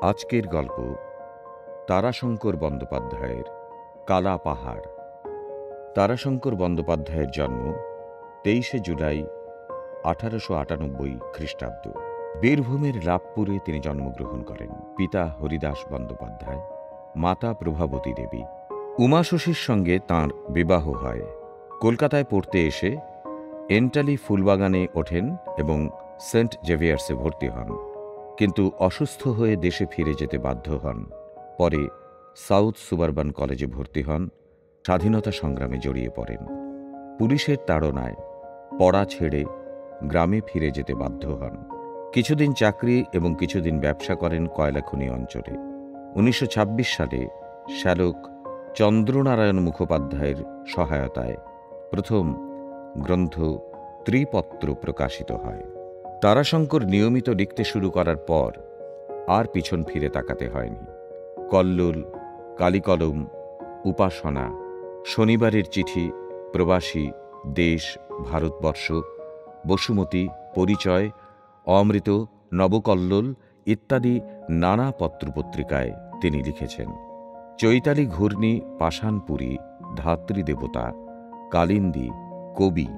আজকের গল্প তারাশঙ্কর বন্দ্যোপাধ্যায়ের কালা পাহাড়। তারাশঙ্কর বন্দ্যোপাধ্যায়ের জন্ম 23শে জুলাই 1898 খ্রিস্টাব্দ। বীরভূমের লাভপুরে তিনি জন্মগ্রহণ করেন। পিতা হরিদাস বন্দ্যোপাধ্যায়, মাতা প্রভাবতী দেবী। উমাশশীর সঙ্গে তাঁর বিবাহ হয়। কলকাতায় পড়তে এসে এন্টালি ফুলবাগানে ওঠেন এবং সেন্ট জেভিয়ার্সে ভর্তি হন, কিন্তু অসুস্থ হয়ে দেশে ফিরে যেতে বাধ্য হন। পরে সাউথ সুবারবান কলেজে ভর্তি হন। স্বাধীনতা সংগ্রামে জড়িয়ে পড়েন। পুলিশের তাড়নায় পড়া ছেড়ে গ্রামে ফিরে যেতে বাধ্য হন। কিছুদিন চাকরি এবং কিছুদিন ব্যবসা করেন কয়লাখনি অঞ্চলে। 1926 সালে শ্যালক চন্দ্রনারায়ণ মুখোপাধ্যায়ের সহায়তায় প্রথম গ্রন্থ ত্রিপত্র প্রকাশিত হয়। তারাশঙ্কর নিয়মিত লিখতে শুরু করার পর আর পিছন ফিরে তাকাতে হয়নি। কল্লোল, কালিকলম, উপাসনা, শনিবারের চিঠি, প্রবাসী, দেশ, ভারতবর্ষ, বসুমতী, পরিচয়, অমৃত, নবকল্লোল ইত্যাদি নানা পত্রপত্রিকায় তিনি লিখেছেন। চৈতালি ঘূর্ণি, পাষাণপুরী, ধাত্রীদেবতা, কালিন্দী, কবি,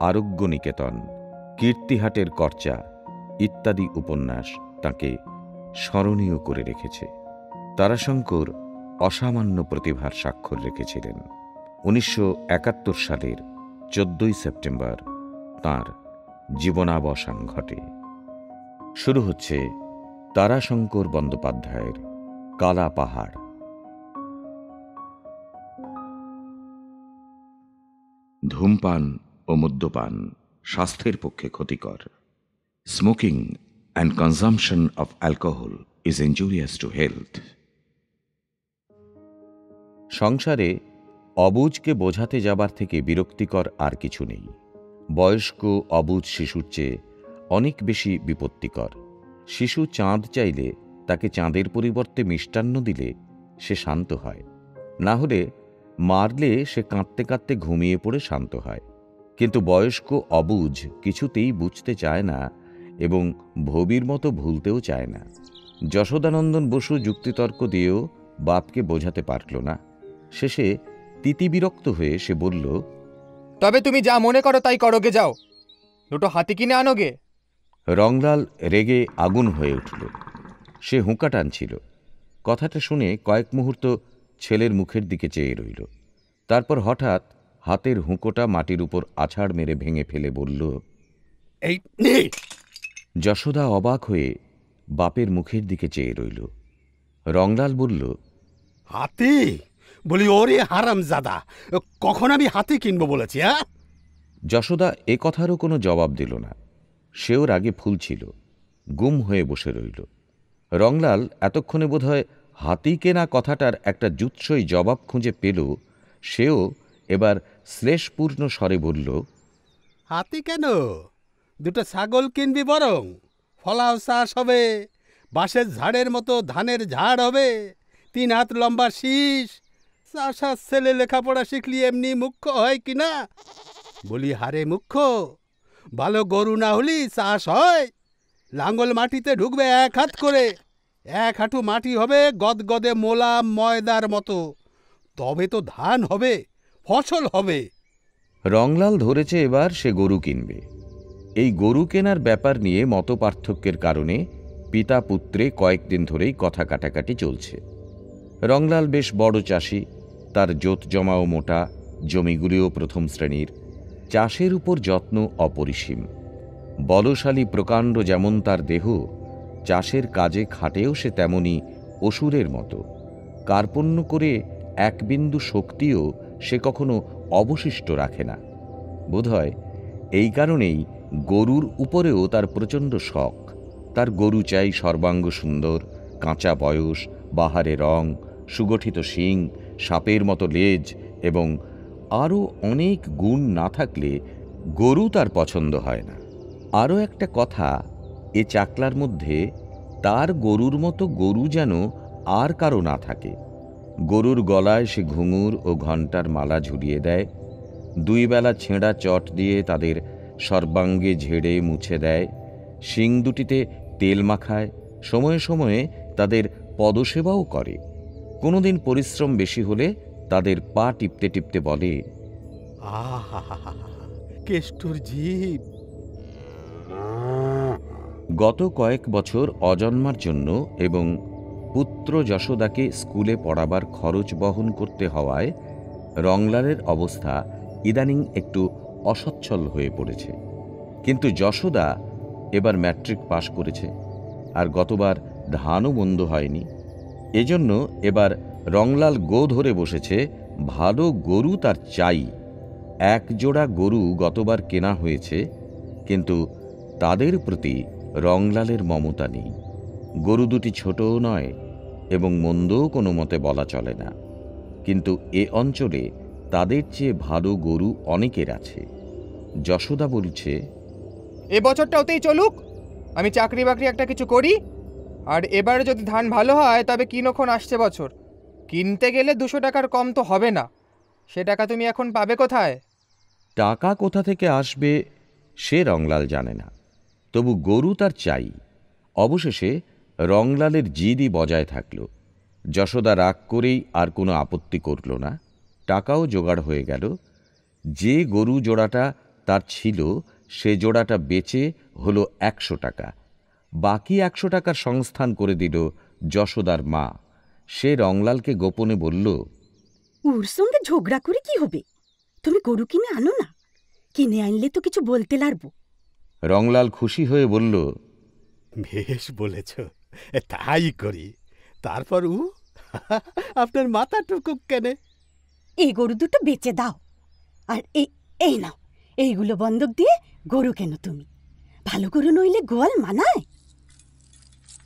আরোগ্য নিকেতন, কীর্তিহাটের কর্চা ইত্যাদি উপন্যাস তাঁকে স্মরণীয় করে রেখেছে। তারাশঙ্কর অসামান্য প্রতিভার স্বাক্ষর রেখেছিলেন। 1971 সালের 14 সেপ্টেম্বর তাঁর জীবনাবসান ঘটে। শুরু হচ্ছে তারাশঙ্কর বন্দ্যোপাধ্যায়ের কালা পাহাড়। ধূমপান ও মদ্যপান স্বাস্থ্যের পক্ষে ক্ষতিকর। Smoking and consumption of alcohol is injurious to health. সংসারে অবুঝকে বোঝাতে যাবার থেকে বিরক্তিকর আর কিছু নেই। বয়স্ক অবুঝ শিশুর চেয়ে অনেক বেশি বিপত্তিকর। শিশু চাঁদ চাইলে তাকে চাঁদের পরিবর্তে মিষ্টান্ন দিলে সে শান্ত হয়, না হলে মারলে সে কাঁদতে কাঁদতে ঘুমিয়ে পড়ে শান্ত হয়। কিন্তু বয়স্ক অবুঝ কিছুতেই বুঝতে চায় না এবং ভবির মতো ভুলতেও চায় না। যশোদানন্দন বসু যুক্তিতর্ক দিয়েও বাপকে বোঝাতে পারল না। শেষে তিতিবিরক্ত হয়ে সে বলল, তবে তুমি যা মনে করো তাই করোগে, যাও দুটো হাতি কিনে আনোগে। রংলাল রেগে আগুন হয়ে উঠল। সে হুঁকা টানছিল। কথাটা শুনে কয়েক মুহূর্ত ছেলের মুখের দিকে চেয়ে রইল। তারপর হঠাৎ হাতের হুঁকোটা মাটির উপর আছাড় মেরে ভেঙে ফেলে বলল, এই যশোদা অবাক হয়ে বাপের মুখের দিকে চেয়ে রইল। রংলাল বলল, হাতি? বলি ওরে হারামজাদা, কখন আমি হাতি কিনবো বলেছি? যশোদা এ কথারও কোনো জবাব দিল না। সেও রাগে ফুলছিল, গুম হয়ে বসে রইল। রংলাল এতক্ষণে বোধহয় হাতি কেনা কথাটার একটা জুৎসই জবাব খুঁজে পেল। সেও এবার শ্লেষপূর্ণ স্বরে বলল, হাতি কেন, দুটো ছাগল কিনবি বরং। ফলাও চাষ হবে, বাঁশের ঝাড়ের মতো ধানের ঝাড় হবে, 3 হাত লম্বা শীষ। চাষার ছেলে লেখাপড়া শিখলি এমনি মুখ্য হয় কিনা? বলি হারে মুখ্য, ভালো গরু না হলি চাষ হয়? লাঙ্গল মাটিতে ঢুকবে 1 হাত করে, 1 হাঁটু মাটি হবে গদগদে মোলাম ময়দার মতো, তবে তো ধান হবে, ফসল হবে। রংলাল ধরেছে এবার সে গরু কিনবে। এই গরু কেনার ব্যাপার নিয়ে মত পার্থক্যের কারণে পিতা পুত্রে কয়েকদিন ধরেই কথা কাটাকাটি চলছে। রংলাল বেশ বড় চাষি, তার জোত জমাও মোটা, জমিগুলিও প্রথম শ্রেণীর। চাষের উপর যত্ন অপরিসীম। বলশালী প্রকাণ্ড যেমন তার দেহ, চাষের কাজে খাটেও সে তেমনি অসুরের মতো। কার্পণ্য করে এক বিন্দু শক্তিও সে কখনো অবশিষ্ট রাখে না। বোধহয় এই কারণেই গরুর উপরেও তার প্রচণ্ড শখ। তার গরু চাই সর্বাঙ্গ সুন্দর, কাঁচা বয়স, বাহারে রং, সুগঠিত শিং, সাপের মতো লেজ এবং আরও অনেক গুণ না থাকলে গরু তার পছন্দ হয় না। আরও একটা কথা, এ চাকলার মধ্যে তার গরুর মতো গরু যেন আর কারো না থাকে। গরুর গলায় সে ঘুঙুর ও ঘণ্টার মালা ঝুলিয়ে দেয়। 2 বেলা ছেঁড়া চট দিয়ে তাদের সর্বাঙ্গে ঝেড়ে মুছে দেয়। শিং দুটিতে তেল মাখায়, সময়ে সময়ে তাদের পদসেবাও করে। কোনোদিন পরিশ্রম বেশি হলে তাদের পা টিপতে টিপতে বলে, আহা, কেষ্টর জীব। গত কয়েক বছর অজন্মার জন্য এবং পুত্র যশোদাকে স্কুলে পড়াবার খরচ বহন করতে হওয়ায় রংলালের অবস্থা ইদানিং একটু অসচ্ছল হয়ে পড়েছে। কিন্তু যশোদা এবার ম্যাট্রিক পাশ করেছে, আর গতবার ধানও মন্দ হয়নি। এজন্য এবার রংলাল গো ধরে বসেছে, ভালো গরু তার চাই। এক জোড়া গরু গতবার কেনা হয়েছে, কিন্তু তাদের প্রতি রংলালের মমতা নেই। গরু দুটি ছোটও নয় এবং মন্দও কোনো মতে বলা চলে না, কিন্তু এ অঞ্চলে তাদের চেয়ে ভালো গরু অনেকের আছে। যশোদা বলছে, এ বছরটা ওতেই চলুক, আমি চাকরি বাকরি একটা কিছু করি, আর এবারে যদি ধান ভালো হয় তবে কিনক্ষণ আসছে বছর। কিনতে গেলে 200 টাকার কম তো হবে না, সে টাকা তুমি এখন পাবে কোথায়? টাকা কোথা থেকে আসবে সে রংলাল জানে না, তবু গরু তার চাই। অবশেষে রংলালের জিদই বজায় থাকল। যশোদা রাগ করেই আর কোনো আপত্তি করল না। টাকাও জোগাড় হয়ে গেল। যে গরু জোড়াটা তার ছিল সে জোড়াটা বেচে হলো 100 টাকা। বাকি 100 টাকার সংস্থান করে দিল যশোদার মা। সে রংলালকে গোপনে বলল, ওর সঙ্গে ঝগড়া করে কি হবে? তুমি গরু কিনে আনো না, কিনে আনলে তো কিছু বলতে লারবো। রংলাল খুশি হয়ে বলল, বেশ বলেছ, তাই করি। তারপর আপনার মাথা টুকুক কেনে। এই গরু দুটো বেচে দাও, আর এই নাও, এইগুলো বন্ধক দিয়ে গরু কেন তুমি। ভালো গরু নইলে গোয়াল মানায়?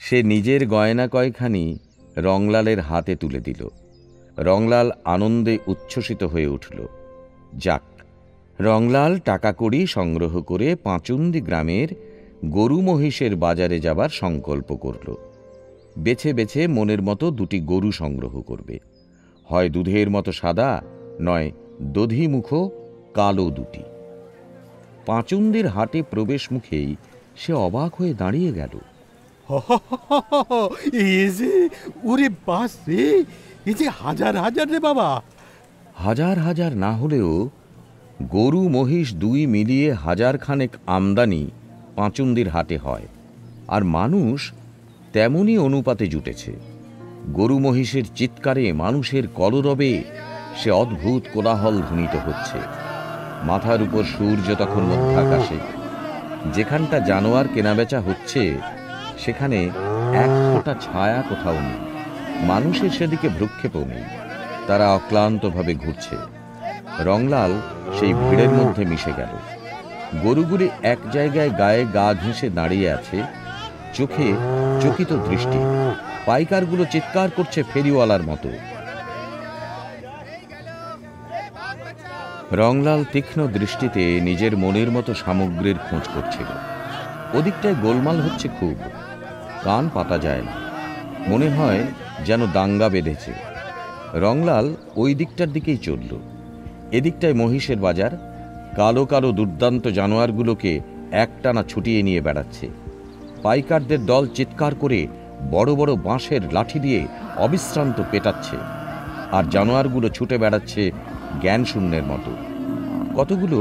সে নিজের গয়না কয়খানি রংলালের হাতে তুলে দিল। রংলাল আনন্দে উচ্ছ্বসিত হয়ে উঠল। যাক, রংলাল টাকা কড়ি সংগ্রহ করে পাঁচুন্দি গ্রামের গরু মহিষের বাজারে যাবার সংকল্প করল। বেছে বেছে মনের মতো দুটি গরু সংগ্রহ করবে, হয় দুধের মতো সাদা, নয় দধিমুখ কালো দুটি। পাঁচুন্দির হাটে প্রবেশ মুখেই সে অবাক হয়ে দাঁড়িয়ে গেল। ওরে বাস রে, এই যে হাজার হাজার রে বাবা। হাজার হাজার না হলেও গরু মহিষ দুই মিলিয়ে 1000 খানেক আমদানি পাঁচুন্দির হাটে হয়, আর মানুষ তেমনই অনুপাতে জুটেছে। গরু মহিষের চিৎকারে মানুষের কলরবে সে অদ্ভুত কোলাহল ধ্বনিত হচ্ছে। মাথার উপর সূর্য তখন মধ্যাকাশে। যেখানটা জানোয়ার কেনাবেচা হচ্ছে সেখানে এক ফোঁটা ছায়া কোথাও নেই। মানুষের সেদিকে ভ্রুক্ষেপও নেই। তারা অক্লান্তভাবে ঘুরছে। রংলাল সেই ভিড়ের মধ্যে মিশে গেল। গরুগুলি এক জায়গায় গায়ে গা ঘেঁষে দাঁড়িয়ে আছে, চোখে চকিত দৃষ্টি। পাইকারগুলো চিৎকার করছে ফেরিওয়ালার মতো। রংলাল তীক্ষ্ণ দৃষ্টিতে নিজের মনের মতো সামগ্রীর খোঁজ করছিল। ওদিকটায় গোলমাল হচ্ছে খুব, কান পাতা যায় না। মনে হয় যেন দাঙ্গা বেঁধেছে। রংলাল ওই দিকটার দিকেই চলল। এদিকটায় মহিষের বাজার। কালো কালো দুর্দান্ত জানোয়ারগুলোকে একটানা ছুটিয়ে নিয়ে বেড়াচ্ছে। পাইকারদের দল চিৎকার করে বড় বড় বাঁশের লাঠি দিয়ে অবিশ্রান্ত পেটাচ্ছে, আর জানোয়ারগুলো ছুটে বেড়াচ্ছে জ্ঞানশূন্যের মতো। কতগুলো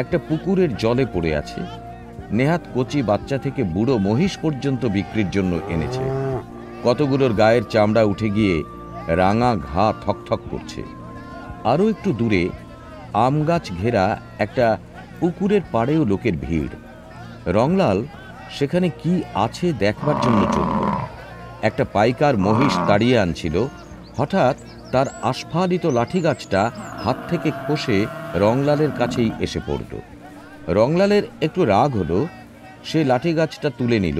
একটা পুকুরের জলে পড়ে আছে। নেহাত কচি বাচ্চা থেকে বুড়ো মহিষ পর্যন্ত বিক্রির জন্য এনেছে। কতগুলোর গায়ের চামড়া উঠে গিয়ে রাঙা ঘা থকথক করছে। আরও একটু দূরে আমগাছ ঘেরা একটা পুকুরের পাড়েও লোকের ভিড়। রংলাল সেখানে কি আছে দেখবার জন্য চলল। একটা পাইকার মহিষ তাড়িয়ে আনছিল। হঠাৎ তার আস্ফালিত লাঠিগাছটা হাত থেকে খসে রংলালের কাছেই এসে পড়ল। রংলালের একটু রাগ হলো। সে লাঠিগাছটা তুলে নিল।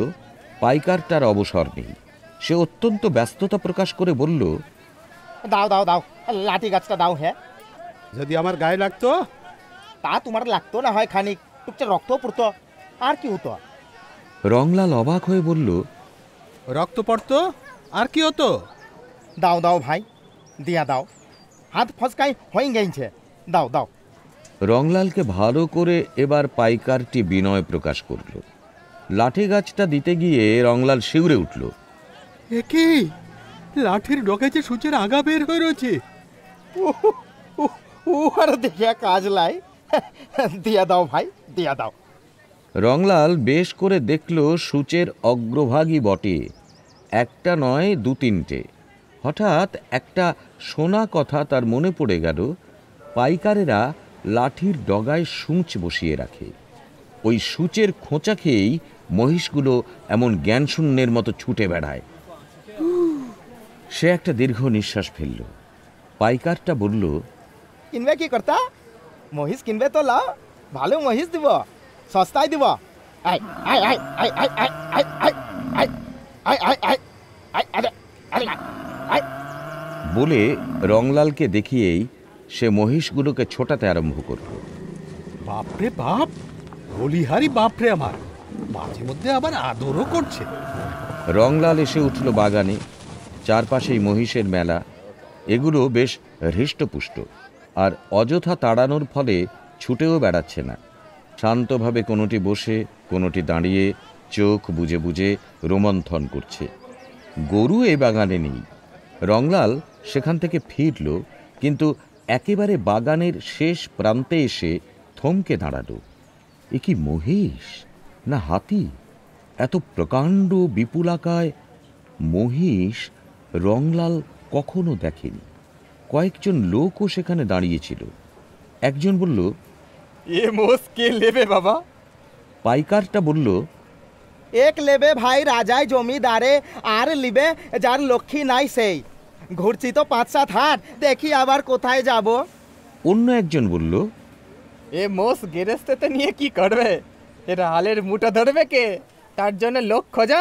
পাইকারটার অবসর নেই। সে অত্যন্ত ব্যস্ততা প্রকাশ করে বলল, দাও দাও দাও, লাঠি গাছটা দাও। হ্যাঁ, যদি আমার গায়ে লাগতো? তা তোমার লাগতো না হয় খানিক, টুকটা রক্ত পড়তো, আর কি হতো? রংলাল অবাক হয়ে বলল, রক্ত পড়তো আর কি হতো? দাও দাও ভাই, দিয়া দাও, হাত ফসকাই হয়ে গেছে, দাও দাও। রংলালকে ভালো করে এবার পাইকারটি বিনয় প্রকাশ করল। লাঠি গাছটা দিতে গিয়ে রংলাল শিউরে উঠল। একি লাঠির ডগে যে সূচের আগা বের হয়ে রয়েছে। ও আর দেখিয়া কাজ লাই। দিয়া দাও ভাই, দিয়া দাও। রংলাল বেশ করে দেখল সূচের অগ্রভাগই বটে, একটা নয় দু তিনটে। হঠাৎ একটা শোনা কথা তার মনে পড়ে গেল। পাইকারেরা লাঠির ডগায় সূচ বসিয়ে রাখে, ওই সূচের খোঁচা খেয়েই মহিষগুলো এমন জ্ঞানশূন্যের মতো ছুটে বেড়ায়। সে একটা দীর্ঘ নিঃশ্বাস ফেলল। পাইকারটা বলল, কিনবে কি কর্তা? মহিষ কিনবে তো লাও, ভালো মহিষ দিব, সস্তায় দিব। I I I I I I I I I I I I I আরে আরে আই। বলে রংলালকে দেখিয়েই সে মহিষগুলোকে ছোটাতে আরম্ভ করল। বাপরে বাপ, বলিহারি বাপরে আমার, মাঝে মধ্যে আবার আদরও করছে। রংলাল এসে উঠল বাগানে। চারপাশেই মহিষের মেলা। এগুলো বেশ হৃষ্টপুষ্ট, আর অযথা তাড়ানোর ফলে ছুটেও বেড়াচ্ছে না। শান্তভাবে কোনোটি বসে, কোনোটি দাঁড়িয়ে চোখ বুজে বুজে রোমন্থন করছে। গরু এ বাগানে নেই। রংলাল সেখান থেকে ফিরল, কিন্তু একেবারে বাগানের শেষ প্রান্তে এসে থমকে দাঁড়াল। এ কি মহিষ না হাতি? এত প্রকাণ্ড বিপুলাকায় মহিষ রংলাল কখনো দেখেনি। কয়েকজন লোকও সেখানে দাঁড়িয়েছিল। একজন বলল, এ মোষ কে নেবে বাবা? পাইকারটা বলল, এক লেবে ভাই রাজায় জমিদারে, আর লিবে যার লক্ষ্মী নাই সেই। ঘুরছি তো 5-7 হাট, দেখি আবার কোথায় যাব। অন্য একজন বলল, এ মোষ গেরেস্তেতে নিয়ে কি করবে? এর হালের মুঠো ধরবে কে? তার জন্য লোক খোঁজা।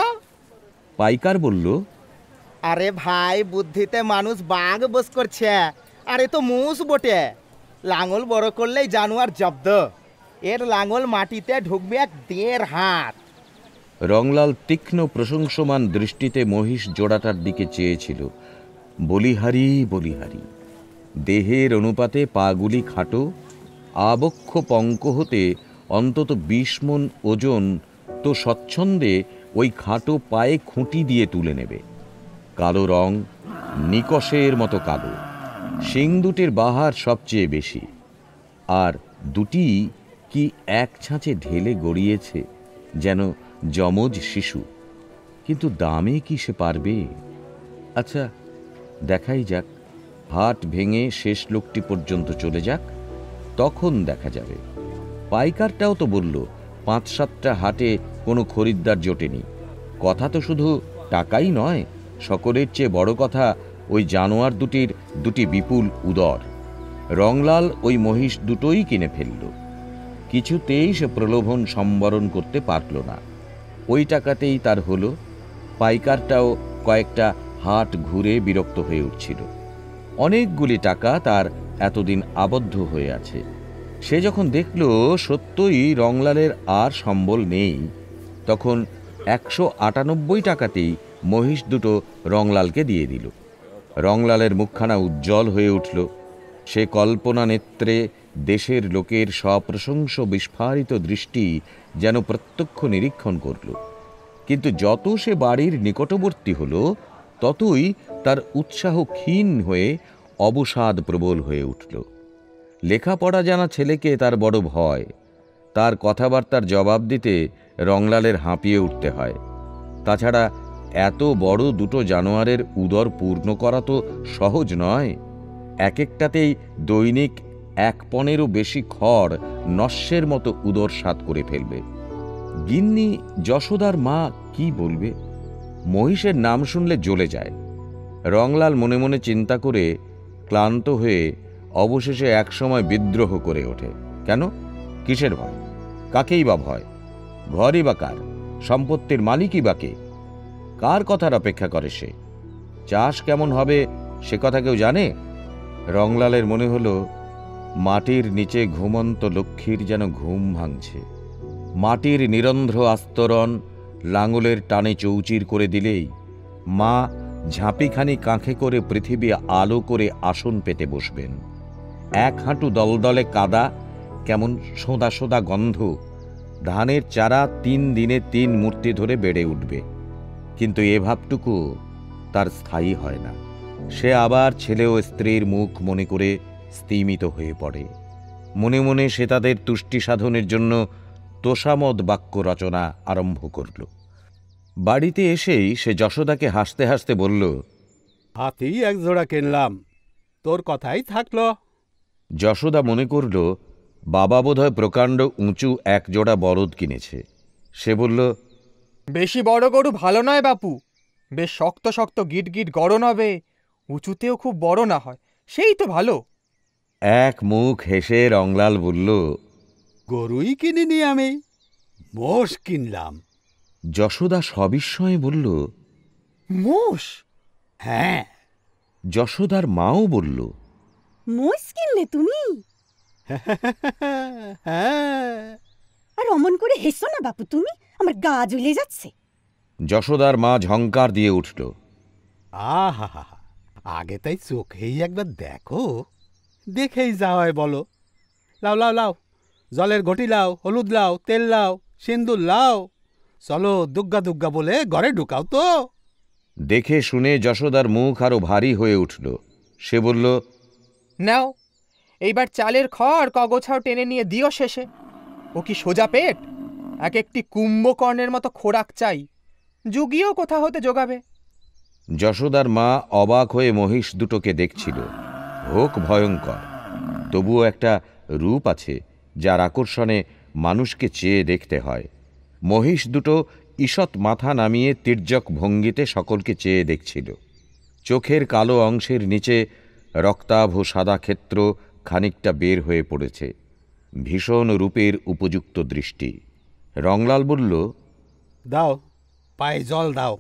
পাইকার বলল, আরে ভাই, বুদ্ধিতে মানুষ বাঘ বস করছে, আরে তো মুস বটে। লাঙল বড় করলেই জানোয়ার জব্দ। এর লাঙল মাটিতে ঢুকবে 1.5 হাত। রংলাল তীক্ষ্ণ প্রশংসমান দৃষ্টিতে মহিষ জোড়াটার দিকে চেয়েছিল। বলিহারি বলিহারি, দেহের অনুপাতে পাগুলি খাটো, আবক্ষ পঙ্ক হতে অন্তত 20 মণ ওজন তো স্বচ্ছন্দে ওই খাটো পায়ে খুঁটি দিয়ে তুলে নেবে। কালো রং, নিকষের মতো কালো। শিং দুটির বাহার সবচেয়ে বেশি, আর দুটি কি এক ছাঁচে ঢেলে গড়িয়েছে, যেন যমজ শিশু। কিন্তু দামে কি সে পারবে? আচ্ছা, দেখাই যাক। হাট ভেঙে শেষ লোকটি পর্যন্ত চলে যাক, তখন দেখা যাবে। পাইকারটাও তো বলল 5-7টা হাটে কোনো খরিদ্দার জোটেনি। কথা তো শুধু টাকাই নয়, সকলের চেয়ে বড় কথা ওই জানোয়ার দুটির দুটি বিপুল উদর। রংলাল ওই মহিষ দুটোই কিনে ফেলল। কিছুতেই সে প্রলোভন সম্বরণ করতে পারল না। ওই টাকাতেই তার হলো। পাইকারটাও কয়েকটা হাট ঘুরে বিরক্ত হয়ে উঠছিল। অনেকগুলি টাকা তার এতদিন আবদ্ধ হয়ে আছে। সে যখন দেখল সত্যই রংলালের আর সম্বল নেই, তখন 198 টাকাতেই মহিষ দুটো রংলালকে দিয়ে দিল। রংলালের মুখখানা উজ্জ্বল হয়ে উঠল। সে কল্পনা নেত্রে দেশের লোকের সপ্রশংস বিস্ফারিত দৃষ্টি যেন প্রত্যক্ষ নিরীক্ষণ করল। কিন্তু যত সে বাড়ির নিকটবর্তী হল, ততই তার উৎসাহ ক্ষীণ হয়ে অবসাদ প্রবল হয়ে উঠল। লেখাপড়া জানা ছেলেকে তার বড় ভয়। তার কথাবার্তার জবাব দিতে রংলালের হাঁপিয়ে উঠতে হয়। তাছাড়া এত বড় দুটো জানোয়ারের উদর পূর্ণ করা তো সহজ নয়। এক একটাতেই দৈনিক 1 পণেরও বেশি খড় নস্যের মতো উদর স্বাদ করে ফেলবে। গিন্নি যশোদার মা কি বলবে? মহিষের নাম শুনলে জ্বলে যায়। রংলাল মনে মনে চিন্তা করে ক্লান্ত হয়ে অবশেষে একসময় বিদ্রোহ করে ওঠে। কেন? কিসের ভয়? কাকেই বা ভয়? ঘরই বা কার? সম্পত্তির মালিকই বা কে? কার কথার অপেক্ষা করে সে? চাষ কেমন হবে সে কথা কেউ জানে? রংলালের মনে হলো মাটির নিচে ঘুমন্ত লক্ষ্মীর যেন ঘুম ভাঙছে। মাটির নিরন্ধ্র আস্তরণ লাঙলের টানে চৌচির করে দিলেই মা ঝাঁপিখানি কাঁখে করে পৃথিবী আলো করে আসন পেতে বসবেন। 1 হাঁটু দলদলে কাদা, কেমন সোঁদা সোঁদা গন্ধ। ধানের চারা 3 দিনে 3 মূর্তি ধরে বেড়ে উঠবে। কিন্তু এ ভাবটুকু তার স্থায়ী হয় না। সে আবার ছেলে ও স্ত্রীর মুখ মনে করে স্তিমিত হয়ে পড়ে। মনে মনে সে তাদের তুষ্টি সাধনের জন্য তোষামদ বাক্য রচনা আরম্ভ করল। বাড়িতে এসেই সে যশোদাকে হাসতে হাসতে বলল, হাতি এক জোড়া কিনলাম, তোর কথাই থাকলো। যশোদা মনে করল বাবা বোধহয় প্রকাণ্ড উঁচু এক জোড়া বলদ কিনেছে। সে বলল, বেশি বড় গরু ভালো নয় বাপু, বেশ শক্ত শক্ত গিট গিট গড়ন হবে, উঁচুতেও খুব বড় না হয়, সেই তো ভালো। এক মুখ হেসে রংলাল বলল, গরুই কিনিনি আমি, মোষ কিনলাম। যশোদা সবিস্ময়ে বলল, মোষ? হ্যাঁ। যশোদার মাও বলল, মোষ কিনলে তুমি? হ্যাঁ। আর অমন করে হেসো না বাপু তুমি, আমার গা জ্বলে যাচ্ছে। যশোদার মা ঝংকার দিয়ে উঠল, আহা, আগে তাই চোখেই একবার দেখো, দেখেই যাওয়ায় বলো। লাও লাও লাও, জলের ঘটি লাও, হলুদ লাও, তেল লাও, সিন্দুর লাও, চলো দুগ্গা দুগ্গা বলে ঘরে ঢুকাও তো। দেখে শুনে যশোদার মুখ আরো ভারী হয়ে উঠল। সে বলল, নাও, এইবার চালের খড় কগোছাও টেনে নিয়ে দিও শেষে। ও কি সোজা পেট? এক একটি কুম্ভকর্ণের মতো খোরাক চাই, যুগিও কোথা হতে যোগাবে। যশোদার মা অবাক হয়ে মহিষ দুটোকে দেখছিল। হোক ভয়ঙ্কর, তবুও একটা রূপ আছে যার আকর্ষণে মানুষকে চেয়ে দেখতে হয়। মহিষ দুটো ঈষৎ মাথা নামিয়ে তির্যক ভঙ্গিতে সকলকে চেয়ে দেখছিল। চোখের কালো অংশের নিচে রক্তাভ সাদা ক্ষেত্র খানিকটা বের হয়ে পড়েছে। ভীষণ রূপের উপযুক্ত দৃষ্টি। রংলাল বলল, দাও, পায়ে জল দাও।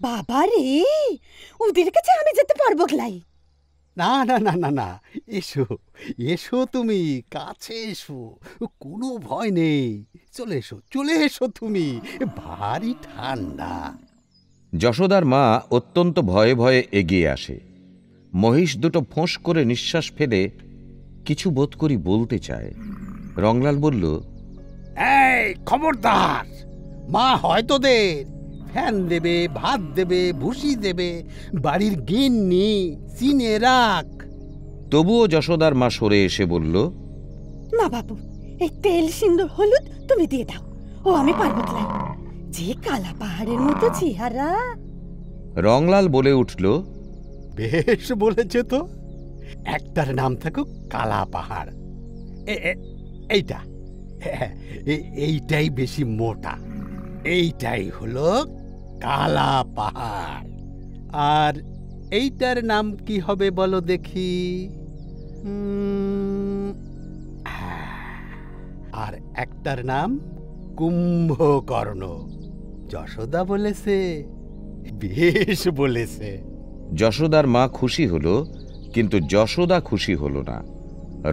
বাবা রে, ওদের কাছে আমি যেতে পারবো ক্লাই? না না না না না, এসো এসো, তুমি কাছে এসো, কোনো ভয় নেই। চলে এসো তুমি, ভারী ঠান্ডা। যশোদার মা অত্যন্ত ভয়ে ভয়ে এগিয়ে আসে। মহিষ দুটো ফোঁস করে নিঃশ্বাস ফেলে কিছু বোধ করি বলতে চায়। রংলাল বলল, এই খবরদার, মা হয় তোদের, ফ্যান দেবে, ভাত দেবে, ভুসি দেবে, বাড়ির গিন্নি, চিনে রাখ। তবুও যশোদার মা সরে এসে বলল, না বাবু, এই তেল সিন্দুর হলুদ তুমি দিয়ে দাও, ও আমি পারবো ক্লাই। যে কালা পাহাড়ের মতো চেহারা। রংলাল বলে উঠল, বেশ বলেছে তো, একটার নাম থাকুক কালা পাহাড়। এইটা এইটাই বেশি মোটা, এইটাই হলো কালা পাহাড়। আর এইটার নাম কি হবে বলো দেখি? আর একটার নাম কুম্ভকর্ণ। যশোদা বলেছে, বেশ বলেছে। যশোদার মা খুশি হলো, কিন্তু যশোদা খুশি হলো না।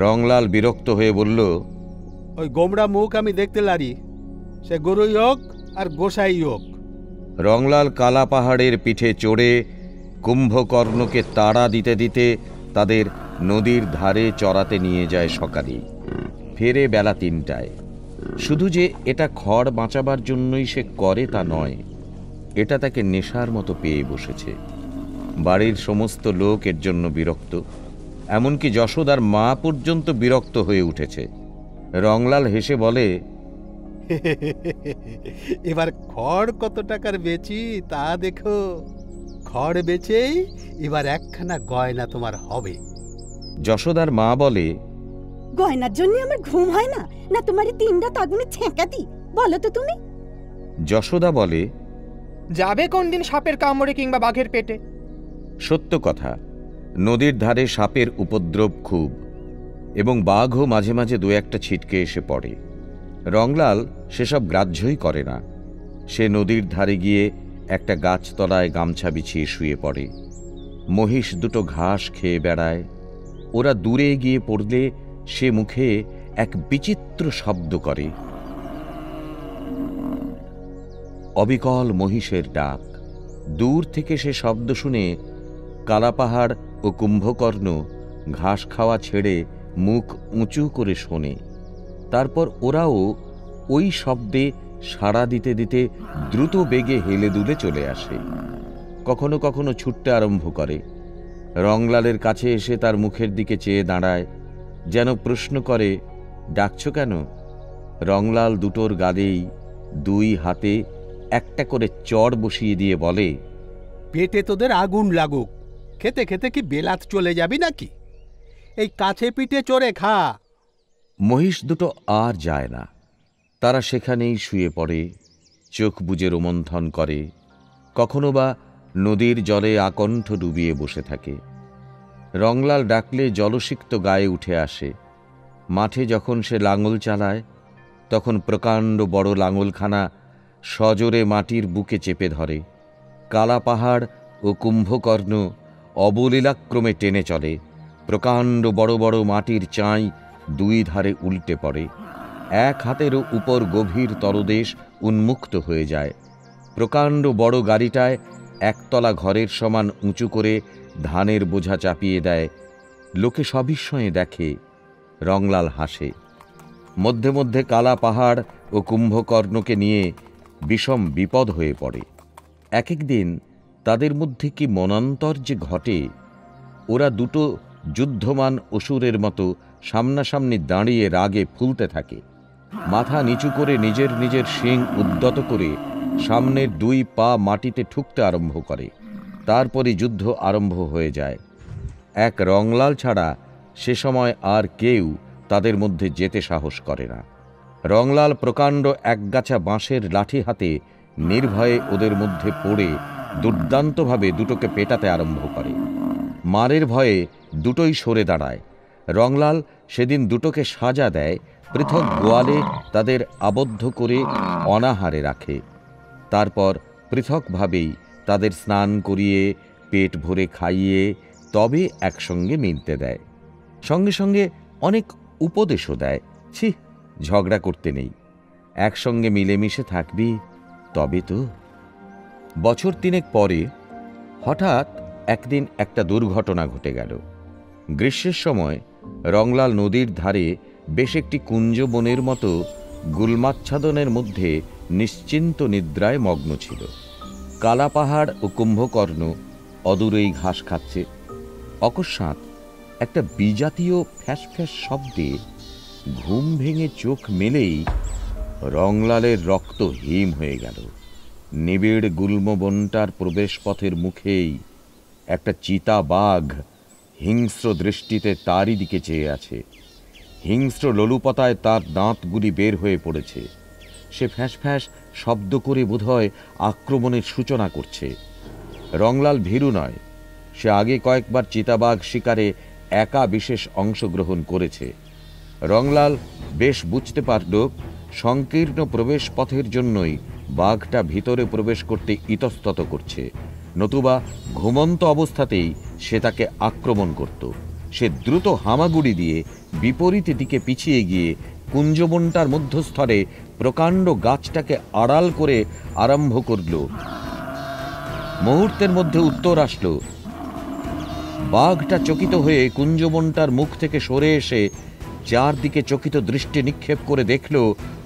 রংলাল বিরক্ত হয়ে বলল, ওই গোমড়া মুখ আমি দেখতে লারি, সে গরুই হোক আর গোসাই হোক। রংলাল কালা পাহাড়ের পিঠে চড়ে কুম্ভকর্ণকে তাড়া দিতে দিতে তাদের নদীর ধারে চড়াতে নিয়ে যায় সকালে। ফেরে বেলা ৩টায়। শুধু যে এটা খড় বাঁচাবার জন্যই সে করে তা নয়, এটা তাকে নেশার মতো পেয়ে বসেছে। বাড়ির সমস্ত লোক এর জন্য বিরক্ত, এমনকি যশোদার মা পর্যন্ত বিরক্ত হয়ে উঠেছে। রংলাল হেসে বলে, এবার খড় কত টাকার বেচি তা দেখো। খড় বেচেই এবার একখানা গয়না তোমার হবে। যশোদার মা বলে, গয়নার জন্য আমার ঘুম হয় না, না তোমার 3 রাত আগুনে ছেঁকা দি, বলো তো তুমি। যশোদা বলে, যাবে কোন দিন সাপের কামড়ে কিংবা বাঘের পেটে। সত্য কথা, নদীর ধারে সাপের উপদ্রব খুব, এবং বাঘও মাঝে মাঝে 2-1টা ছিটকে এসে পড়ে। রংলাল সেসব গ্রাহ্যই করে না। সে নদীর ধারে গিয়ে একটা গাছতলায় গামছা বিছিয়ে শুয়ে পড়ে। মহিষ দুটো ঘাস খেয়ে বেড়ায়। ওরা দূরে গিয়ে পড়লে সে মুখে এক বিচিত্র শব্দ করে, অবিকল মহিষের ডাক। দূর থেকে সে শব্দ শুনে কালাপাহাড় ও কুম্ভকর্ণ ঘাস খাওয়া ছেড়ে মুখ উঁচু করে শোনে। তারপর ওরাও ওই শব্দে সাড়া দিতে দিতে দ্রুত বেগে হেলে দুলে চলে আসে। কখনো কখনো ছুটতে আরম্ভ করে। রংলালের কাছে এসে তার মুখের দিকে চেয়ে দাঁড়ায়, যেন প্রশ্ন করে, ডাকছ কেন? রংলাল দুটোর গাদেই দুই হাতে একটা করে চড় বসিয়ে দিয়ে বলে, পেটে তোদের আগুন লাগুক, খেতে খেতে কি বেলাত চলে যাবি নাকি? এই কাছে পিঠে চড়ে খা। মহিষ দুটো আর যায় না, তারা সেখানেই শুয়ে পড়ে, চোখ বুজে রোমন্থন করে, কখনো বা নদীর জলে আকণ্ঠ ডুবিয়ে বসে থাকে। রংলাল ডাকলে জলসিক্ত গায়ে উঠে আসে। মাঠে যখন সে লাঙল চালায়, তখন প্রকাণ্ড বড় লাঙলখানা সজোরে মাটির বুকে চেপে ধরে। কালা পাহাড় ও কুম্ভকর্ণ অবলীলাক্রমে টেনে চলে। প্রকাণ্ড বড় বড় মাটির চাঁই দুই ধারে উল্টে পড়ে। এক হাতেরও উপর গভীর তলদেশ উন্মুক্ত হয়ে যায়। প্রকাণ্ড বড় গাড়িটায় একতলা ঘরের সমান উঁচু করে ধানের বোঝা চাপিয়ে দেয়। লোকে সবিস্ময়ে দেখে, রংলাল হাসে। মধ্যে মধ্যে কালা পাহাড় ও কুম্ভকর্ণকে নিয়ে বিষম বিপদ হয়ে পড়ে। এক একদিন তাদের মধ্যে কি মনান্তর যে ঘটে! ওরা দুটো যুদ্ধমান অসুরের মতো সামনাসামনি দাঁড়িয়ে রাগে ফুলতে থাকে। মাথা নিচু করে নিজের নিজের শিং উদ্যত করে সামনের দুই পা মাটিতে ঠুকতে আরম্ভ করে। তারপরে যুদ্ধ আরম্ভ হয়ে যায়। এক রংলাল ছাড়া সে সময় আর কেউ তাদের মধ্যে যেতে সাহস করে না। রংলাল প্রকাণ্ড একগাছা বাঁশের লাঠি হাতে নির্ভয়ে ওদের মধ্যে পড়ে দুর্দান্তভাবে দুটোকে পেটাতে আরম্ভ করে। মারের ভয়ে দুটোই সরে দাঁড়ায়। রংলাল সেদিন দুটোকে সাজা দেয়, পৃথক গোয়ালে তাদের আবদ্ধ করে অনাহারে রাখে। তারপর পৃথকভাবেই তাদের স্নান করিয়ে পেট ভরে খাইয়ে তবে একসঙ্গে মিলতে দেয়। সঙ্গে সঙ্গে অনেক উপদেশও দেয়, ছি, ঝগড়া করতে নেই, একসঙ্গে মিলেমিশে থাকবি তবে তো। বছর তিনেক পরে হঠাৎ একদিন একটা দুর্ঘটনা ঘটে গেল। গ্রীষ্মের সময় রংলাল নদীর ধারে বেশ একটি কুঞ্জ বনের মতো গুলমাচ্ছাদনের মধ্যে নিশ্চিন্ত নিদ্রায় মগ্ন ছিল। কালা পাহাড় ও কুম্ভকর্ণ অদূরেই ঘাস খাচ্ছে। অকস্মাৎ একটা বিজাতীয় ফ্যাস ফ্যাস শব্দে ঘুম ভেঙে চোখ মেলেই রংলালের রক্ত হিম হয়ে গেল। নিবিড় গুল্ম বনটার প্রবেশপথের মুখেই একটা চিতা বাঘ হিংস্র দৃষ্টিতে তারই দিকে চেয়ে আছে। হিংস্র লোলুপতায় তার দাঁতগুলি বের হয়ে পড়েছে। সে ফ্যাঁস ফ্যাঁস শব্দ করে বোধহয় আক্রমণের সূচনা করছে। রংলাল ভীরু নয়, সে আগে কয়েকবার চিতাবাঘ শিকারে একা বিশেষ অংশগ্রহণ করেছে। রংলাল বেশ বুঝতে পারল সংকীর্ণ প্রবেশ পথের জন্যই বাঘটা ভিতরে প্রবেশ করতে ইতস্তত করছে, নতুবা ঘুমন্ত অবস্থাতেই সে তাকে আক্রমণ করত। সে দ্রুত হামাগুড়ি দিয়ে বিপরীত দিকে পিছিয়ে গিয়ে কুঞ্জবনটার মধ্যস্থলে প্রকাণ্ড গাছটাকে আড়াল করে আরম্ভ করল। মুহূর্তের মধ্যে উত্তর আসলো। বাঘটা চকিত হয়ে কুঞ্জবনটার মুখ থেকে সরে এসে চারদিকে চকিত দৃষ্টি নিক্ষেপ করে দেখল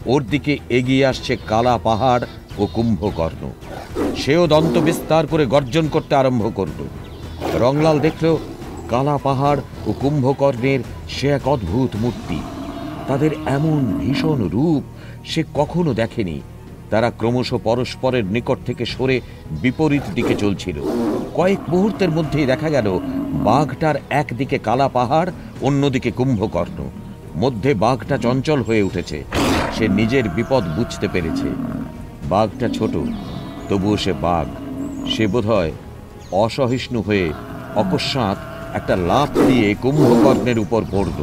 ওর দিকে এগিয়ে আসছে কালা পাহাড় ও কুম্ভকর্ণ। সেও দন্ত বিস্তার করে গর্জন করতে আরম্ভ করল। রংলাল দেখল কালা পাহাড় ও কুম্ভকর্ণের সে এক অদ্ভুত মূর্তি। তাদের এমন ভীষণ রূপ সে কখনো দেখেনি। তারা ক্রমশ পরস্পরের নিকট থেকে সরে বিপরীত দিকে চলছিল। কয়েক মুহূর্তের মধ্যেই দেখা গেল বাঘটার একদিকে কালা পাহাড়, অন্যদিকে কুম্ভকর্ণ। মধ্যে বাঘটা চঞ্চল হয়ে উঠেছে। সে নিজের বিপদ বুঝতে পেরেছে। বাঘটা ছোট, তবুও সে বাঘ। সে বোধহয় অসহিষ্ণু হয়ে অকস্মাৎ একটা লাফ দিয়ে কুম্ভকর্ণের উপর পড়ল।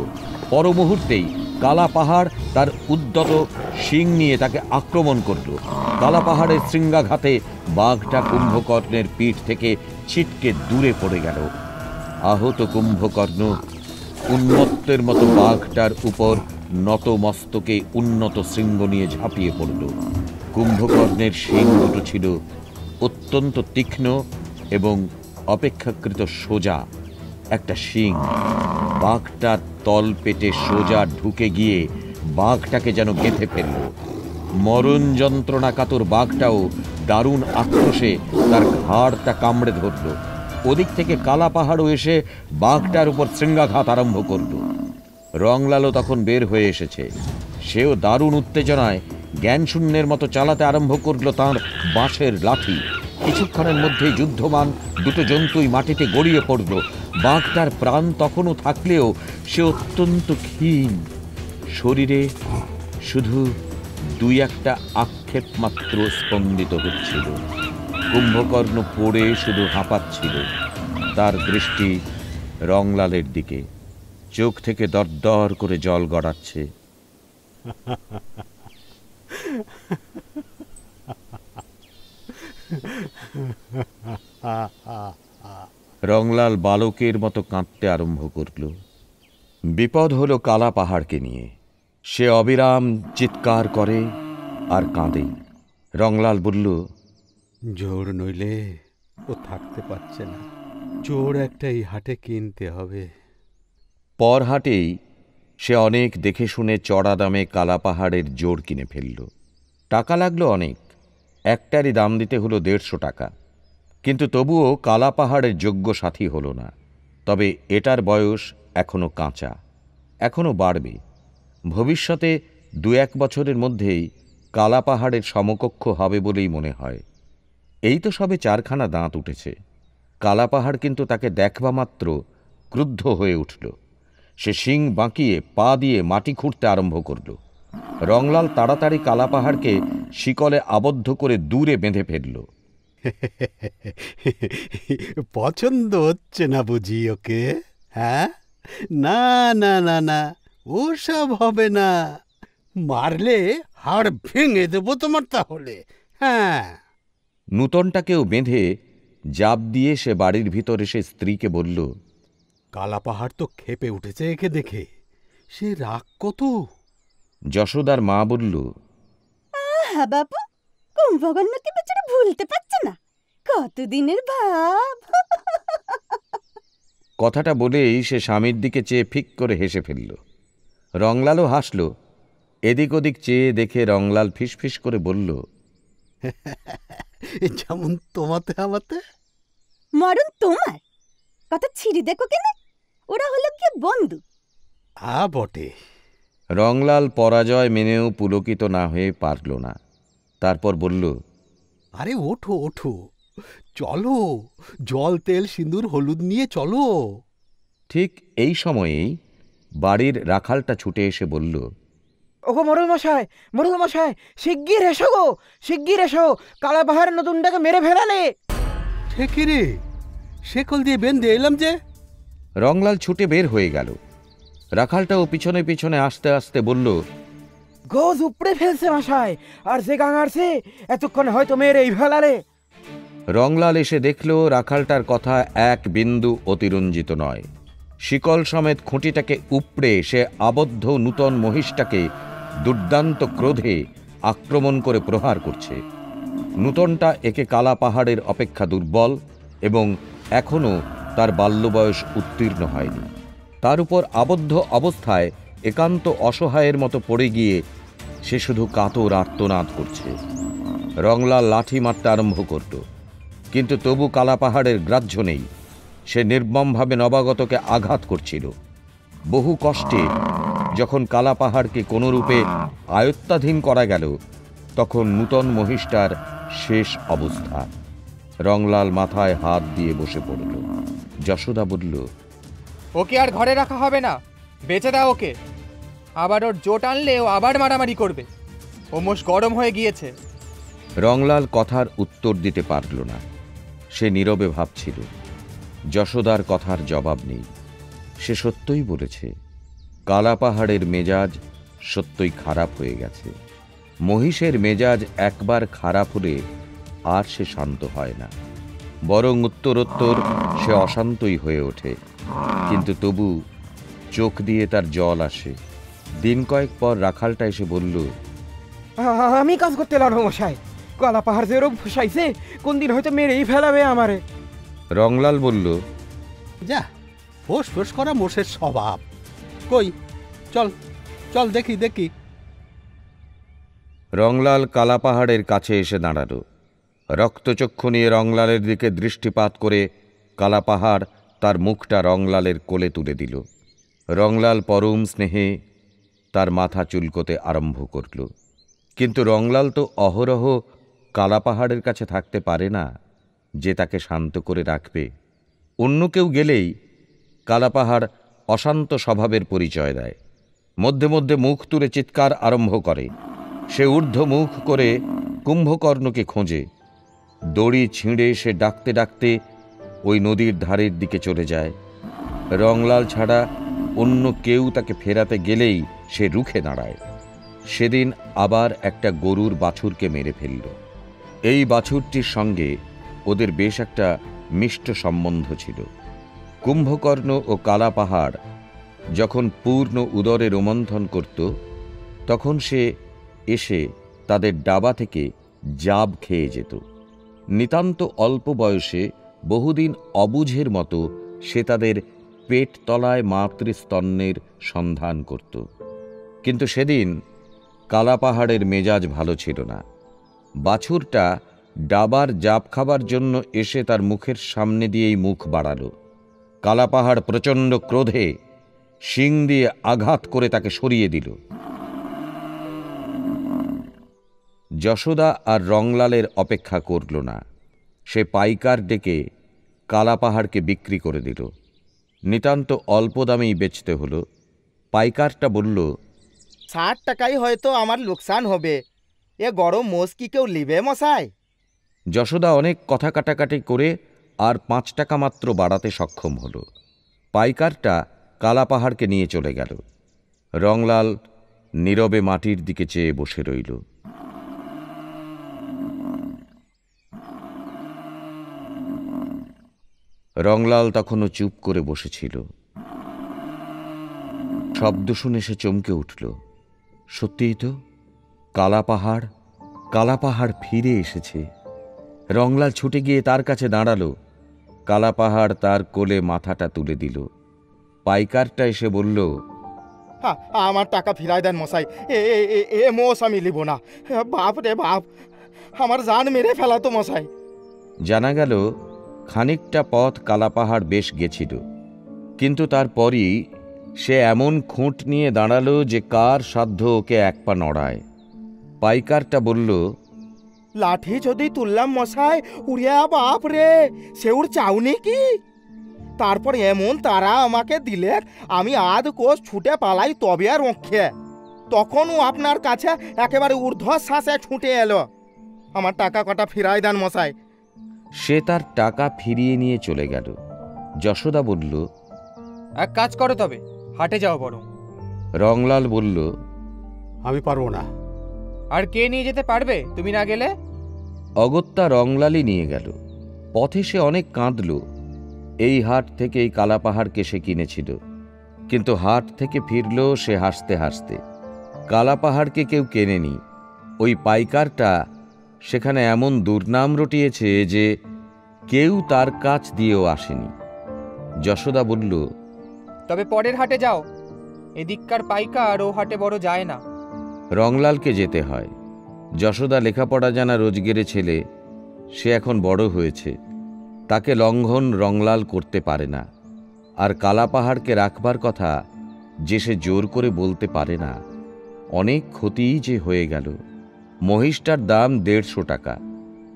পর মুহূর্তেই কালা পাহাড় তার উদ্যত শিং নিয়ে তাকে আক্রমণ করল। কালা পাহাড়ের শৃঙ্গাঘাতে বাঘটা কুম্ভকর্ণের পিঠ থেকে ছিটকে দূরে পড়ে গেল। আহত কুম্ভকর্ণ উন্মত্তের মতো বাঘটার উপর নত মস্তকে উন্নত শৃঙ্গ নিয়ে ঝাঁপিয়ে পড়ল। কুম্ভকর্ণের শিং দুটো ছিল অত্যন্ত তীক্ষ্ণ এবং অপেক্ষাকৃত সোজা। একটা শিং বাঘটার তল পেটে সোজা ঢুকে গিয়ে বাঘটাকে যেন গেঁথে ফেলল। মরণ যন্ত্রণা কাতর বাঘটাও দারুণ আক্রোশে তার ঘাড়টা কামড়ে ধরল। ওদিক থেকে কালা পাহাড়ও এসে বাঘটার উপর শৃঙ্গাঘাত আরম্ভ করল। রংলালও তখন বের হয়ে এসেছে। সেও দারুণ উত্তেজনায় জ্ঞানশূন্যের মতো চালাতে আরম্ভ করল তাঁর বাঁশের লাঠি। কিছুক্ষণের মধ্যেই যুদ্ধমান দুটো জন্তুই মাটিতে গড়িয়ে পড়ল। বাঘটার প্রাণ তখনও থাকলেও সে অত্যন্ত ক্ষীণ। শরীরে শুধু দুই একটা আক্ষেপ মাত্র স্পন্দিত হচ্ছিল। কুম্ভকর্ণ পড়ে শুধু হাঁপাচ্ছিল। তার দৃষ্টি রংলালের দিকে, চোখ থেকে দরদর করে জল গড়াচ্ছে। রংলাল বালকের মতো কাঁদতে আরম্ভ করল। বিপদ হলো কালা পাহাড়কে নিয়ে। সে অবিরাম চিৎকার করে আর কাঁদে। রংলাল বলল, জোর নইলে ও থাকতে পারছে না, জোর একটা এই হাটে কিনতে হবে। পর হাটেই সে অনেক দেখে শুনে চড়া দামে কালা পাহাড়ের জোড় কিনে ফেলল। টাকা লাগলো অনেক, একটারই দাম দিতে হলো 150 টাকা। কিন্তু তবুও কালা পাহাড়ের যোগ্য সাথী হলো না। তবে এটার বয়স এখনো কাঁচা, এখনো বাড়বে। ভবিষ্যতে 2-1 বছরের মধ্যেই কালা পাহাড়ের সমকক্ষ হবে বলেই মনে হয়। এই তো সবে 4খানা দাঁত উঠেছে। কালা পাহাড় কিন্তু তাকে দেখবা মাত্র ক্রুদ্ধ হয়ে উঠল। সে শিং বাঁকিয়ে পা দিয়ে মাটি খুঁড়তে আরম্ভ করল। রংলাল তাড়াতাড়ি কালা পাহাড়কে শিকলে আবদ্ধ করে দূরে বেঁধে ফেলল। পছন্দ হচ্ছে না বুঝি ওকে? হ্যাঁ, না না না না, ওসব হবে না। মারলে হাড় ভেঙে দেবো তোমার তাহলে। হ্যাঁ। নূতনটাকেও বেঁধে জাপ দিয়ে সে বাড়ির ভিতর এসে স্ত্রীকে বলল, কালা পাহাড় তো ক্ষেপে উঠেছে একে দেখে, সে রাগ কত। যশোদার মা বলল, আহা বাবু, কুম্ভকর্ণকে বেচারা ভুলতে পারছে না, কতদিনের ভাব। কথাটা বলেই সে স্বামীর দিকে চেয়ে ফিক করে হেসে ফেলল। রংলালও হাসল। এদিক ওদিক চেয়ে দেখে রংলাল ফিসফিস করে বলল, যেমন তোমাতে আমাতে। মরণ তোমার কথা ছিঁড়ি দেখো কেন, ওরা হলো কি বন্ধু। বটে। রংলাল পরাজয় মেনেও পুলকিত না হয়ে পারল না। তারপর বলল, আরে ওঠো ওঠো, চলো, জল তেল সিঁদুর হলুদ নিয়ে চলো। ঠিক এই সময়েই বাড়ির রাখালটা ছুটে এসে বলল, ওগো মোড়ল মশাই, মোড়ল মশাই, শিগগির এসো গো, শিগগির এসো, কালা পাহাড়ের নতুনটাকে মেরে ফেলালে। সে কি রে, শেকল দিয়ে বেঁধে এলাম যে। রংলাল ছুটে বের হয়ে গেল। রাখালটাও পিছনে পিছনে আসতে আসতে বলল, গোজ উপড়ে ফেলছে মশাই, আর যে গাঙারছে এতক্ষণে হয়তো মেরেই ফেলালে। রংলাল এসে দেখল রাখালটার কথা এক বিন্দু অতিরঞ্জিত নয়। শিকল সমেত খুঁটিটাকে উপড়ে সে আবদ্ধ নূতন মহিষটাকে দুর্দান্ত ক্রোধে আক্রমণ করে প্রহার করছে। নূতনটা একে কালা পাহাড়ের অপেক্ষা দুর্বল এবং এখনও তার বাল্যবয়স উত্তীর্ণ হয়নি। তার উপর আবদ্ধ অবস্থায় একান্ত অসহায়ের মতো পড়ে গিয়ে সে শুধু কাতর আর্তনাদ করছে। রংলাল লাঠি মারতে আরম্ভ করল, কিন্তু তবু কালা পাহাড়ের গ্রাহ্য নেই। সে নির্মমভাবে নবাগতকে আঘাত করছিল। বহু কষ্টে যখন কালা পাহাড়কে কোনোরূপে আয়ত্তাধীন করা গেল, তখন নূতন মহিষটার শেষ অবস্থা। রংলাল মাথায় হাত দিয়ে বসে পড়ল। যশোদা বলল, ওকে আর ঘরে রাখা হবে না, বেঁচে দাও ওকে। আবার ওর জোট আনলে ও আবার মারামারি করবে। ও মোষ গরম হয়ে গিয়েছে। রংলাল কথার উত্তর দিতে পারল না। সে নীরবে ভাবছিল। যশোদার কথার জবাব নেই। সে সত্যই বলেছে, কালা পাহাড়ের মেজাজ সত্যই খারাপ হয়ে গেছে। মহিষের মেজাজ একবার খারাপ হলে আর সে শান্ত হয় না, বরং উত্তরোত্তর সে অশান্তই হয়ে ওঠে। কিন্তু তবু চোখ দিয়ে তার জল আসে। দিন কয়েক পর রাখালটা এসে বলল, আমি কাজ করতে লাগবো মশাই, কালা পাহাড় যে রোগ ফসাইছে, কোন দিন হয়তো মেরেই ফেলাবে আমারে। রংলাল বলল, যা, ফোঁস ফোঁস করা মোষের স্বভাব। কই, চল চল দেখি দেখি। রংলাল কালাপাহাড়ের কাছে এসে দাঁড়াল। রক্তচক্ষু নিয়ে রংলালের দিকে দৃষ্টিপাত করে কালাপাহাড় তার মুখটা রংলালের কোলে তুলে দিল। রংলাল পরম স্নেহে তার মাথা চুলকোতে আরম্ভ করল। কিন্তু রংলাল তো অহরহ কালাপাহাড়ের কাছে থাকতে পারে না যে তাকে শান্ত করে রাখবে। অন্য কেউ গেলেই কালাপাহাড় অশান্ত স্বভাবের পরিচয় দেয়। মধ্যে মধ্যে মুখ তুলে চিৎকার আরম্ভ করে। সে ঊর্ধ্ব মুখ করে কুম্ভকর্ণকে খোঁজে। দড়ি ছিঁড়ে সে ডাকতে ডাকতে ওই নদীর ধারের দিকে চলে যায়। রংলাল ছাড়া অন্য কেউ তাকে ফেরাতে গেলেই সে রুখে দাঁড়ায়। সেদিন আবার একটা গরুর বাছুরকে মেরে ফেলল। এই বাছুরটির সঙ্গে ওদের বেশ একটা মিষ্ট সম্বন্ধ ছিল। কুম্ভকর্ণ ও কালাপাহাড় যখন পূর্ণ উদরে রোমন্থন করত, তখন সে এসে তাদের ডাবা থেকে জাব খেয়ে যেত। নিতান্ত অল্প বয়সে বহুদিন অবুঝের মতো সে তাদের পেট তলায় মাতৃস্তন্যের সন্ধান করত। কিন্তু সেদিন কালাপাহাড়ের মেজাজ ভালো ছিল না। বাছুরটা ডাবার জাব খাবার জন্য এসে তার মুখের সামনে দিয়েই মুখ বাড়াল। কালাপাহাড় প্রচণ্ড ক্রোধে শিং দিয়ে আঘাত করে তাকে সরিয়ে দিল। যশোদা আর রংলালের অপেক্ষা করল না। সে পাইকার ডেকে কালাপাহাড়কে বিক্রি করে দিল। নিতান্ত অল্প দামেই বেচতে হলো। পাইকারটা বলল, 60 টাকাই হয়তো আমার লোকসান হবে। এ গরম মোষ কি কেউ লিবে মশাই? যশোদা অনেক কথা কাটাকাটি করে আর 5 টাকা মাত্র বাড়াতে সক্ষম হল। পাইকারটা কালাপাহাড়কে নিয়ে চলে গেল। রংলাল নীরবে মাটির দিকে চেয়ে বসে রইল। রংলাল তখনও চুপ করে বসেছিল। শব্দ শুনে সে চমকে উঠল। সত্যিই তো, কালাপাহাড় ফিরে এসেছে। রংলাল ছুটে গিয়ে তার কাছে দাঁড়ালো। কালাপাহাড় তার কোলে মাথাটা তুলে দিল। পাইকারটা এসে বলল, আমার টাকা ফিরাই দেন মশাই। এ মোষ আমি লিব না। বাপ রে বাপ, আমার জান মেরে ফেলা তো মশাই। জানা গেল খানিকটা পথ কালাপাহাড় বেশ গেছিল, কিন্তু তারপরই সে এমন খুঁট নিয়ে দাঁড়ালো যে কার সাধ্য ওকে এক পা নড়ায়। পাইকারটা বলল, লাঠি যদি তুললাম মশাই, উড়িয়া বাপ রে, সেউর চাউনি কি? তারপর এমন তারা আমাকে দিলে আমি আধ কোষ ছুটে পালাই তবে আর রক্ষে। তখনও আপনার কাছে একেবারে ঊর্ধ্বশ্বাসে ছুটে এলো। আমার টাকা কটা ফিরাই দেন মশাই। সে তার টাকা ফিরিয়ে নিয়ে চলে গেল। যশোদা বলল, এক কাজ করো, তবে হাটে যাও বরং। রংলাল বলল, আমি পারবো না। আর কে নিয়ে যেতে পারবে তুমি না গেলে? অগত্যা রংলালই নিয়ে গেল। পথে সে অনেক কাঁদল। এই হাট থেকেই কালাপাহাড়কে সে কিনেছিল, কিন্তু হাট থেকে ফিরল সে হাসতে হাসতে। কালাপাহাড়কে কেউ কেনেনি। ওই পাইকারটা সেখানে এমন দুর্নাম রটিয়েছে যে কেউ তার কাছ দিয়েও আসেনি। যশোদা বলল, তবে পরের হাটে যাও, এদিককার পাইকার ও হাটে বড় যায় না। রংলালকে যেতে হয়। যশোদা লেখাপড়া জানা রোজগেরে ছেলে। সে এখন বড় হয়েছে। তাকে লঙ্ঘন রংলাল করতে পারে না। আর কালাপাহাড়কে রাখবার কথা যে সে জোর করে বলতে পারে না। অনেক ক্ষতিই যে হয়ে গেল। মহিষটার দাম 150 টাকা।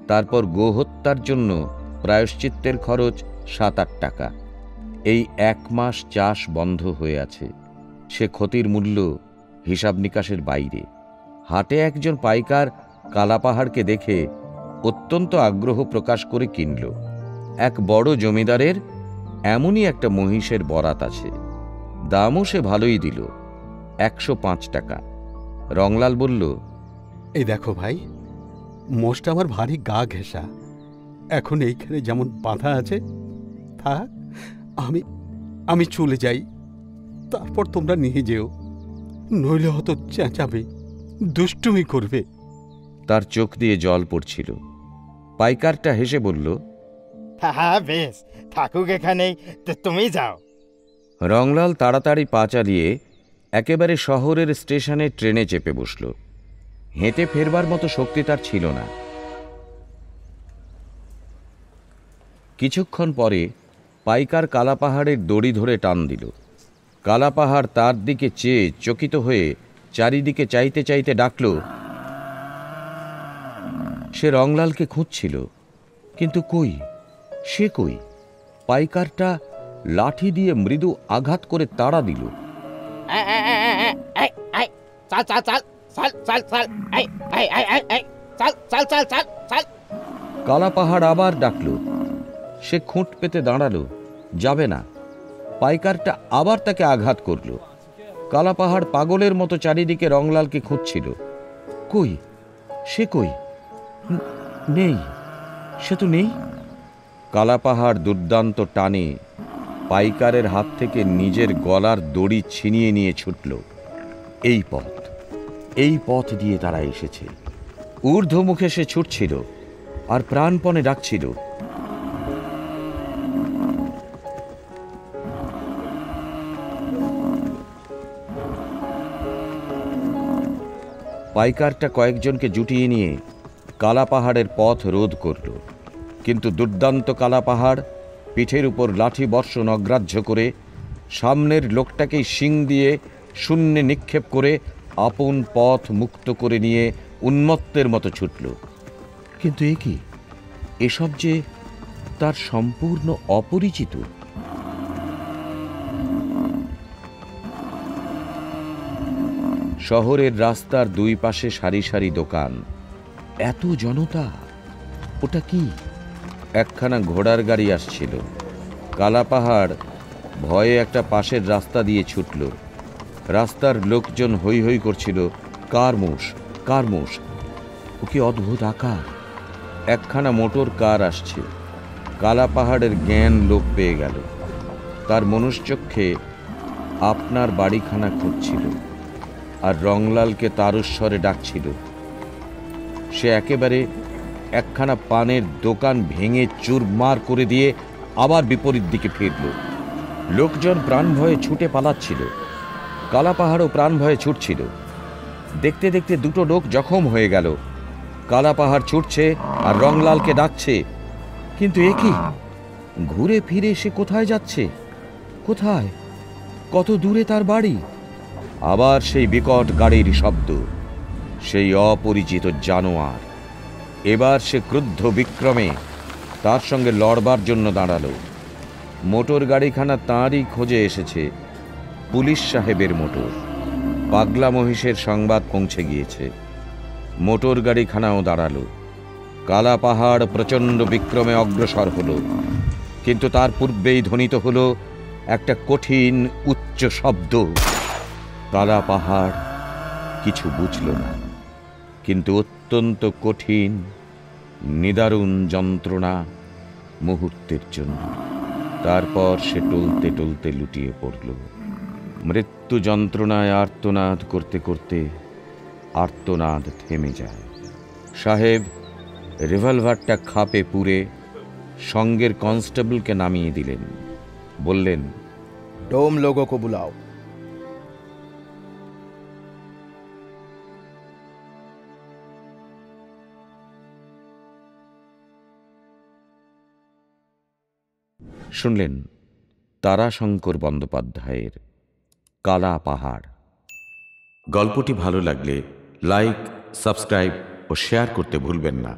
তারপর গোহত্যার জন্য প্রায়শ্চিত্তের খরচ 7-8 টাকা। এই 1 মাস চাষ বন্ধ হয়ে আছে। সে ক্ষতির মূল্য হিসাব নিকাশের বাইরে। হাটে একজন পাইকার কালাপাহাড়কে দেখে অত্যন্ত আগ্রহ প্রকাশ করে কিনল। এক বড় জমিদারের এমনই একটা মহিষের বরাত আছে। দামও সে ভালোই দিল, 105 টাকা। রংলাল বলল, এই দেখো ভাই, মোষটা আমার ভারী গা ঘেঁষা। এখন এইখানে যেমন বাঁধা আছে থাক, আমি চলে যাই। তারপর তোমরা নিয়ে যেও, নইলে হয়তো চেঁচাবে, দুষ্টুমি করবে। তার চোখ দিয়ে জল পড়ছিল। পাইকারটা হেসে বলল, হ্যাঁ বেশ, থাকুক এখানেই, তুমি যাও। রংলাল তাড়াতাড়ি পা চালিয়ে একেবারে শহরের স্টেশনে ট্রেনে চেপে বসল। হেঁটে ফেরবার মতো শক্তি তার ছিল না। কিছুক্ষণ পরে পাইকার কালাপাহাড়ের দড়ি ধরে টান দিল। কালাপাহাড় তার দিকে চেয়ে চকিত হয়ে চারিদিকে চাইতে চাইতে ডাকল। সে রংলালকে খুঁজছিল, কিন্তু কই, সে কই? পাইকারটা লাঠি দিয়ে মৃদু আঘাত করে তাড়া দিল। কালাপাহাড় আবার ডাকল। সে খুঁট পেতে দাঁড়ালো, যাবে না। পাইকারটা আবার তাকে আঘাত করল। কালাপাহাড় পাগলের মতো চারিদিকে রংলালকে খুঁজছিল। কই, সে কই? নেই, সে তো নেই। কালাপাহাড় দুর্দান্ত টানে পাইকারের হাত থেকে নিজের গলার দড়ি ছিনিয়ে নিয়ে ছুটল। এই পথ দিয়ে তারা এসেছে। ঊর্ধ্বমুখে সে ছুটছিল আর প্রাণপণে ডাকছিল। পাইকারটা কয়েকজনকে জুটিয়ে নিয়ে কালাপাহাড়ের পথ রোধ করল, কিন্তু দুর্দান্ত কালাপাহাড় পিঠের উপর লাঠি বর্ষণ অগ্রাহ্য করে সামনের লোকটাকেই শিং দিয়ে শূন্যে নিক্ষেপ করে আপন পথ মুক্ত করে নিয়ে উন্মত্তের মতো ছুটল। কিন্তু এ কি? এসব যে তার সম্পূর্ণ অপরিচিত। শহরের রাস্তার দুই পাশে সারি সারি দোকান, এত জনতা। ওটা কি? একখানা ঘোড়ার গাড়ি আসছিল। কালাপাহাড় ভয়ে একটা পাশের রাস্তা দিয়ে ছুটল। রাস্তার লোকজন হৈ হৈ করছিল, কারমুশ কারমুশ। ও কি অদ্ভুত আকার! একখানা মোটর কার আসছে। কালাপাহাড়ের জ্ঞান লোপ পেয়ে গেল। তার মনুষ্যক্ষে আপনার বাড়িখানা খুঁজছিল আর রংলালকে তারস্বরে ডাকছিল। সে একেবারে একখানা পানের দোকান ভেঙে চুরমার করে দিয়ে আবার বিপরীত দিকে ফিরল। লোকজন প্রাণ ভয়ে ছুটে পালাচ্ছিল। কালাপাহাড়ও প্রাণ ভয়ে ছুটছিল। দেখতে দেখতে দুটো লোক জখম হয়ে গেল। কালাপাহাড় ছুটছে আর রংলালকে ডাকছে, কিন্তু এ কি? ঘুরে ফিরে সে কোথায় যাচ্ছে? কোথায়? কত দূরে তার বাড়ি? আবার সেই বিকট গাড়ির শব্দ, সেই অপরিচিত জানোয়ার। এবার সে ক্রুদ্ধ বিক্রমে তার সঙ্গে লড়বার জন্য দাঁড়ালো। মোটর গাড়িখানা তাঁরই খোঁজে এসেছে, পুলিশ সাহেবের মোটর। পাগলা মহিষের সংবাদ পৌঁছে গিয়েছে। মোটর গাড়িখানাও দাঁড়ালো। কালাপাহাড় প্রচণ্ড বিক্রমে অগ্রসর হল, কিন্তু তার পূর্বেই ধ্বনিত হল একটা কঠিন উচ্চ শব্দ। কালাপাহাড় কিছু বুঝল না, কিন্তু অত্যন্ত কঠিন নিদারুণ যন্ত্রণা মুহূর্তের জন্য। তারপর সে টলতে টলতে লুটিয়ে পড়ল। মৃত্যু যন্ত্রণায় আর্তনাদ করতে করতে আর্তনাদ থেমে যায়। সাহেব রিভলভারটা খাপে পুরে সঙ্গের কনস্টেবলকে নামিয়ে দিলেন। বললেন, डोम लोगों को बुलाओ। শুনলেন তারাশঙ্কর বন্দ্যোপাধ্যায়ের কালা পাহাড়। গল্পটি ভালো লাগলে লাইক, সাবস্ক্রাইব ও শেয়ার করতে ভুলবেন না।